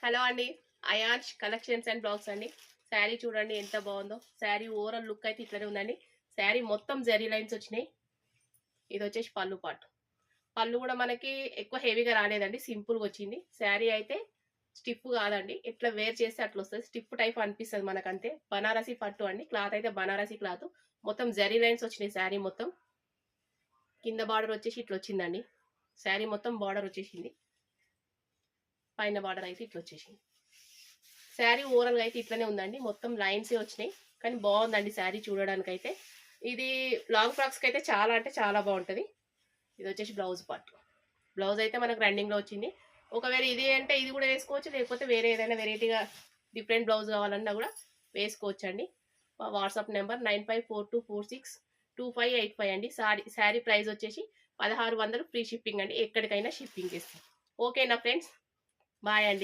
Hello అండి. Ayansh collections and blogs అండి. శారీ చూడండి ఎంత బాగుందో. శారీ ఓవరాల్ లుక్ అయితే ఇట్లనే ఉందండి. శారీ మొత్తం జరీ లైన్స్ వచ్చినాయి. ఇది వచ్చేసి పళ్ళు పాటు. పళ్ళు కూడా మనకి ఎక్కువ హెవీగా రాలేదండి, సింపుల్గా వచ్చింది. శారీ అయితే స్టిఫ్ కాదండి, ఎట్లా వేర్ చేస్తే అట్లా వస్తుంది. స్టిఫ్ టైప్ అనిపిస్తుంది మనకంతే. బనారసి పట్టు అండి, క్లాత్ అయితే బనారసి క్లాత్. మొత్తం జరీ లైన్స్ వచ్చినాయి. శారీ మొత్తం కింద బార్డర్ వచ్చేసి ఇట్లా వచ్చిందండి. శారీ మొత్తం బార్డర్ వచ్చేసింది. పైన బార్డర్ అయితే ఇట్లా వచ్చేసింది. శారీ ఓవరాల్ గా అయితే ఇట్లనే ఉందండి, మొత్తం లైన్సే వచ్చినాయి. కానీ బాగుందండి శారీ చూడడానికి అయితే. ఇది లాంగ్ ఫ్రాక్స్ కి అయితే చాలా అంటే చాలా బాగుంటది. ఇది వచ్చేసి బ్లౌజ్ పార్ట్. బ్లౌజ్ అయితే మనకు రన్నింగ్ లో వచ్చింది. ఒకవేళ ఇది అంటే ఇది కూడా వేసుకోవచ్చు, లేకపోతే వేరే ఏదైనా వెరైటీగా డిఫరెంట్ బ్లౌజ్ కావాలన్నా కూడా వేసుకోవచ్చు అండి. వాట్సాప్ నెంబర్ 9542462585 అండి. శారీ ప్రైస్ వచ్చేసి 1600 ఫ్రీ షిప్పింగ్ అండి. ఎక్కడికైనా షిప్పింగ్ చేస్తాం. ఓకేనా ఫ్రెండ్స్, బాయ్ అండి.